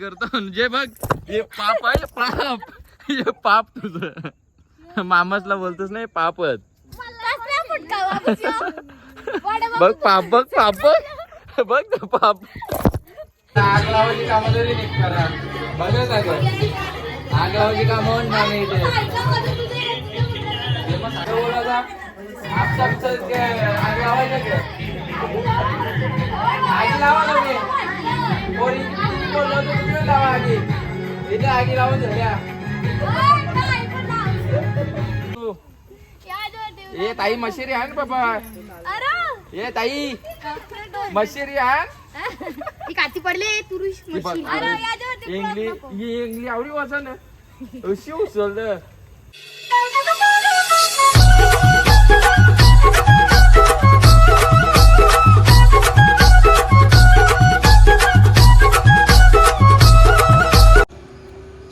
करतो म्हणजे बघ हे पाप आहे पाप हे पाप तुझं मामासला बोलतोस नाही पापच बघ पाप बघ पाप बघ बघ तो पाप आग लावायची कामं तरी नीट करा बघत आग लावायची कामं नाही आग लावायचं आगी लावा तुम्ही तुम्ही लावा आगी इथे आगी लावून झाल्या ये ताई मशिरी आण बाबा ये ताई मशिरी आण काती पडले पुरुष इंगली आवडी वाचा ना अशी उचललं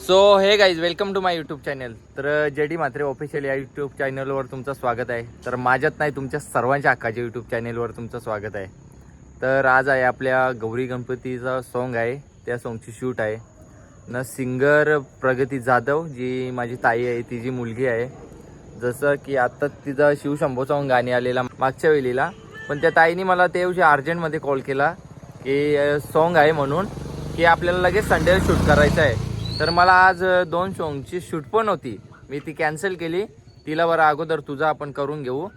so hey guys welcome to my YouTube channel. तर जेडी म्हात्रे ऑफिशियल या यूट्यूब चॅनलवर तुमचं स्वागत आहे. तर माझ्यात नाही तुमच्या सर्वांच्या हक्काच्या यूट्यूब चॅनलवर तुमचं स्वागत आहे. तर आज आहे आपल्या गौरी गणपतीचा सॉन्ग आहे, त्या सॉन्गची शूट आहे न. सिंगर प्रगती जाधव जी माझी ताई आहे, ती जी मुलगी आहे. जसं की आत्ता तिचा शिवशंभो सॉन्ग गाणी आलेला मागच्या वेळेला, पण त्या ताईने मला ते अर्जंटमध्ये कॉल केला की सॉन्ग आहे म्हणून की आपल्याला लगेच संडेला शूट करायचं आहे. तर मला आज 2 सॉन्गची शूट पण होती, मी ती कॅन्सल केली. तिला बरं अगोदर तुझं आपण करून घेऊ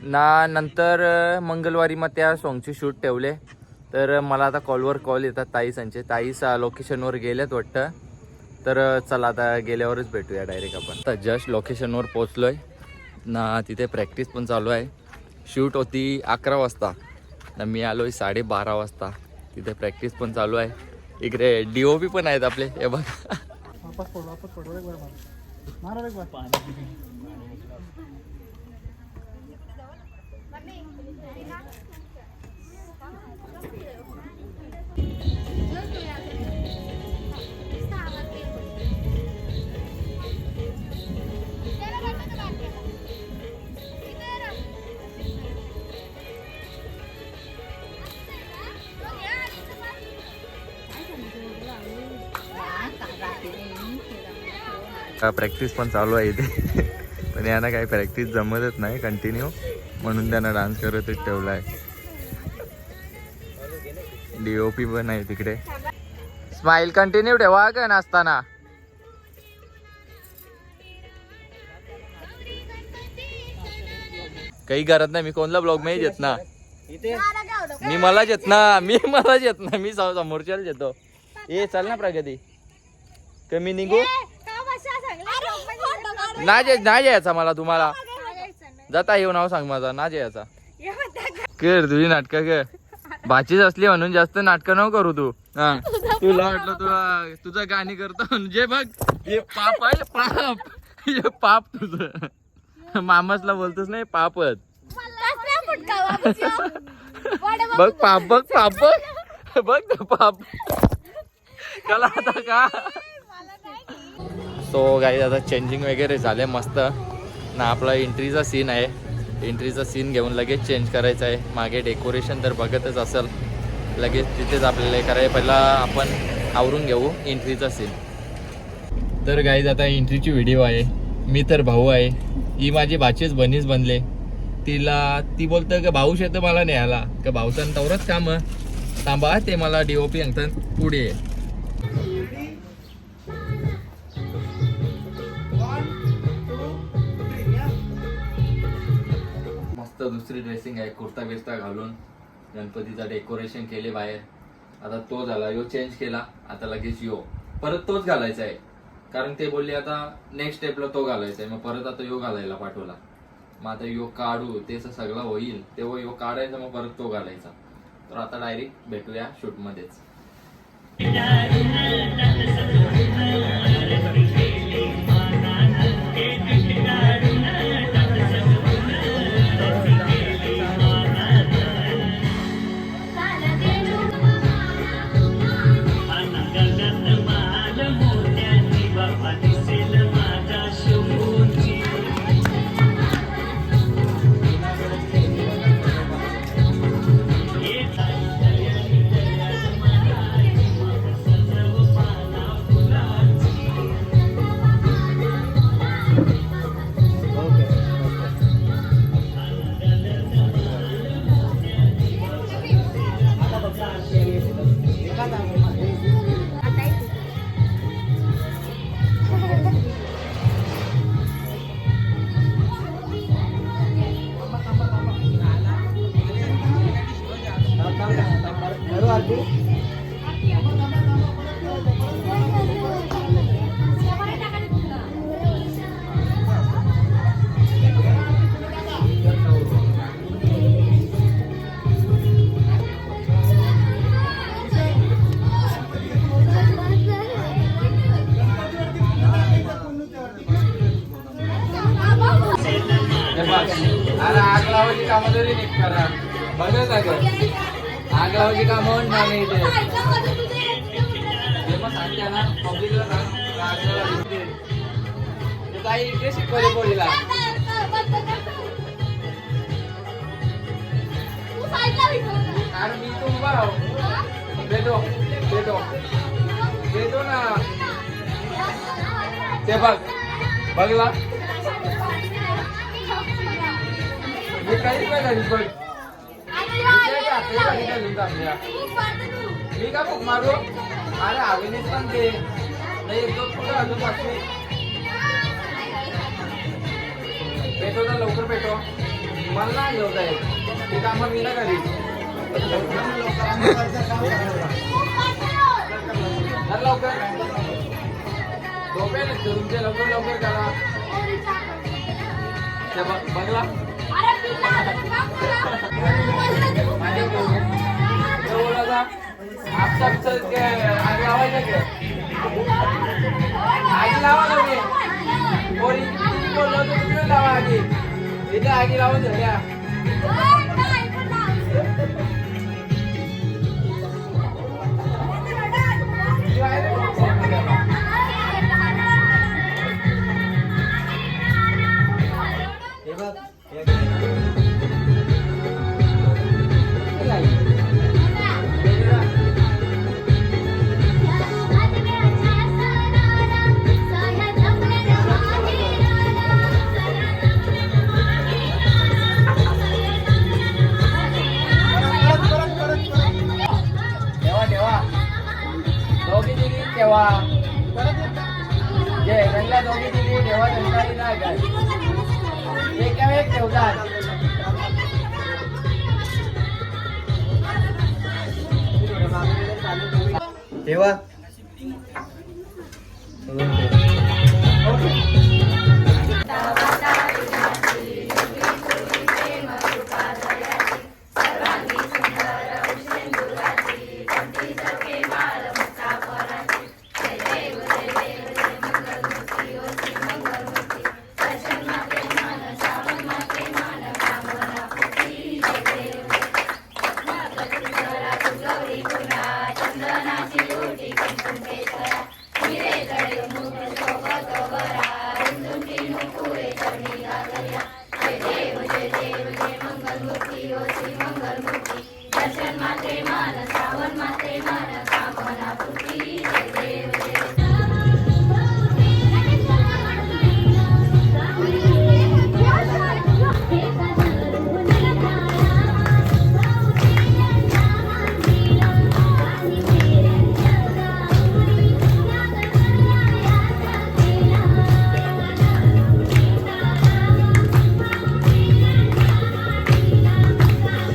ना, नंतर मंगळवारी मग त्या सॉन्गची शूट ठेवले. तर मला आता कॉलवर कॉल येतात ताईसांचे. ताईस लोकेशनवर गेल्यात वाटतं. तर चला आता गेल्यावरच भेटूया डायरेक्ट आपण. आता जस्ट लोकेशनवर पोचलो आहे ना, तिथे प्रॅक्टिस पण चालू आहे. शूट होती 11 वाजता ना, मी आलो आहे 12:30 वाजता. तिथे प्रॅक्टिस पण चालू आहे. इकडे DOP पण आहेत आपले, हे बघ. प्रॅक्टिस पण चालू आहे इथे. पण यांना काही प्रॅक्टिस जमतच नाही कंटिन्यू, म्हणून त्यांना डान्स करतच ठेवला आहे. DOP पण आहे तिकडे. स्माइल कंटिन्यू ठेवा का नाचताना. काही करत नाही मी, कोणला ब्लॉग नाही येत ना मी, मलाच येत ना मी समोरच्याला येतो. ए चल ना प्रगती, कमी निघू ना जायचा मला. तुम्हाला जाता येऊ नाव सांग माझा ना जायचा. कर तुझी नाटक कर, भाचीच असली म्हणून जास्त नाटक नको करू तू. हा तुला वाटलं तुझं गाणी करतो म्हणजे बघ हे पाप आहे पाप हे पाप तुझं मामासला बोलतोस नाही पापच बघ पाप बघ पाप बघ बघ तो पाप कला आता का. सो गाईज आता चेंजिंग वगैरे झाले मस्त ना. आपला एंट्रीचा सीन आहे, एंट्रीचा सीन घेऊन लगेच चेंज करायचा आहे. मागे डेकोरेशन तर बघतच असेल, लगेच तिथेच आपल्याला करायचं. पहिला आपण आवरून घेऊ एंट्रीचा सीन. तर गाईज आता एंट्रीची व्हिडिओ आहे. मी तर भाऊ आहे, ही माझी भाचीच बनीच बनले. ती बोलतं का भाऊश येतं मला न्यायला का भाऊचा तवरच काम थांबा, ते मला DOP सांगतात पुढे. दुसरी ड्रेसिंग आहे, कुर्ता बिर्ता घालून गणपतीचा डेकोरेशन केले बाहेर. आता तो झाला, यो चेंज केला. आता लगेच यो परत तोच घालायचा आहे, कारण ते बोलले आता नेक्स्ट स्टेपला तो घालायचा आहे. मग परत आता यो घालायला पाठवला. मग आता यो काढू ते सगळं होईल तेव्हा यो काढायचा, मग परत तो घालायचा. तर आता डायरेक्ट भेटूया शूट मध्येच. अरे आग लावायची कामं तरी नीट करा. बघत आहे का? आग लावायची कामं नाही इथे. हे मग सांगते ना पब्लिकला सांग आग लावायची. तू काही इकडे शिकवले पोरीला. अरे मी तू उभा राहू. भेटो भेटो भेटो ना. ते बघ बघला मी काही काय घालीस बघ. मी का खूप मारू. अरे अभिनेत पण ते नाही एक दोन कुठं अजून बाकी. भेटो ना लवकर भेटो. मला नाही घेऊन जाईल ते कामं मी ना घरी. लवकर झोपेल तुमचे लवकर लवकर करा. बघला आग लावायचं का आगी लावा तुम्ही. बोललो तुम्ही लावा आगी. इथे आगी लावून झाल्या. तेव्हा जे त्यांना दोघी दिली तेव्हा त्यांनी नाही काय एका एक ठेवतात. तेव्हा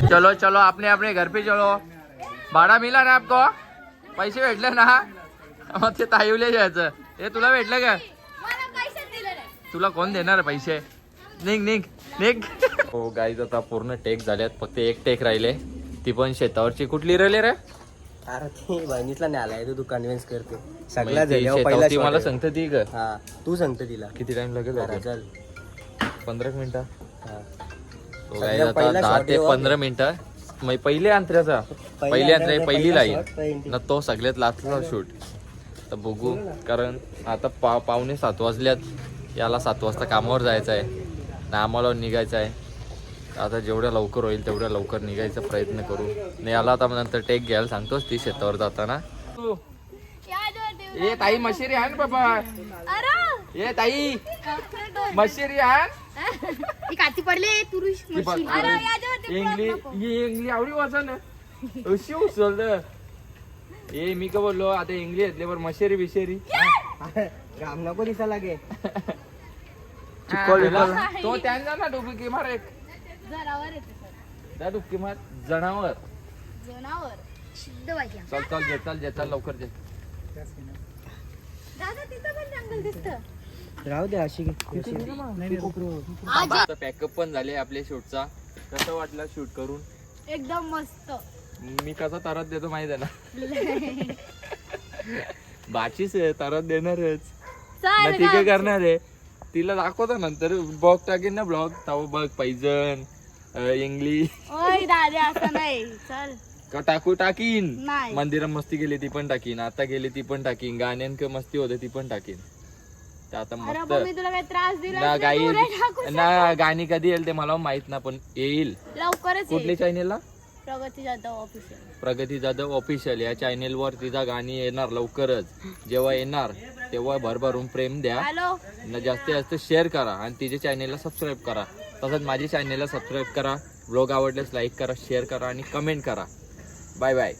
चलो चलो अपने अपने घर पे चलो. भाडा मिला ना आपको. पैसे भेटले ना. मग ते ताईवले जायचं. हे तुला भेटलं का. तुला कोण देणार पैसे. निघ निघ निघ. हो गाईज आता पूर्ण टेक झाल्यात. फक्त एक टेक राहिले ती पण शेतावरची. कुठली राहिली रे. अरे ती बहिणीतला न्याला तू कन्व्हिन्स करते सगळ्या शेतावरती मला सांगते ती ग. हा तू सांगते तिला किती टाइम लागेल. चल 15 मिनिटं. हा. तो गाईज आता 10 ते 15 मिनिटं. मग पहिले अंतऱ्याचा पहिली अंतऱ्या पहिली लाईन ना तो सगळ्यात लास्टचा शूट. तर बघू कारण आता पावणे 7 वाजल्यात. याला 7 वाजता कामावर जायचं आहे ना आम्हाला निघायचं आहे. आता जेवढ्या लवकर होईल तेवढ्या लवकर निघायचा प्रयत्न करू. नाही याला आता नंतर टेक घ्यायला सांगतोच ती शेतावर जाताना. ए ताई मशेरी आण बाबा. ए ताई मशेरी आण. काती पडले तुरुष इंग्ली आवडी वाचा अशी उचल. ए मी का बोललो आता इंग्लिश घेतल्यावर मशेरी बिशेरी राम नको दिसा लागे. तो त्यांना ना डुबकी मार एक. त्या डुबकी मार जनावर. जनावर शुद्ध वाक्य. चल चल जे चल जे चल लवकर जे. दादा तिथं पण जंगल दिसतं. राहू दे अशी पॅकअप पण झाले आपल्या शूटचा. कसं वाटलं शूट करून. एकदम मस्त. मी कसा तारत देतो माहित आहे ना. बाचीच तरत देणारच. ठीक आहे करणार आहे. तिला दाखवतो नंतर ब्लॉग टाकेन ना ब्लॉग तव बघ पैजण इंग्लिश ओय दादा असं नाही चल टाकीन नाही मंदिरात मस्ती केली ती पण टाकीन आता गेली ती पण टाकीन गाण्यांक मस्ती होते ती पण टाकीन ते आता अरे मस्त पण मी तुला काही त्रास दिला ना नाही, गाई तू नाही टाकू ना गाणी कधी येईल ते मला माहित ना पण येईल लवकरच कुठल्या येईल. चॅनेलला प्रगती जाधव ऑफिशियल प्रगती जाधव ऑफिशियल या चॅनेल वर तिचा गाणी येणार लवकरच जेव्हा येणार तेव्हा भरभरून प्रेम द्या हॅलो न जास्तीत जास्त शेअर करा आणि तिच्या चॅनेलला सबस्क्राईब करा तसंच माझ्या चॅनेलला सबस्क्राईब करा ब्लॉग आवडल्यास लाईक करा शेअर करा आणि कमेंट करा बाय बाय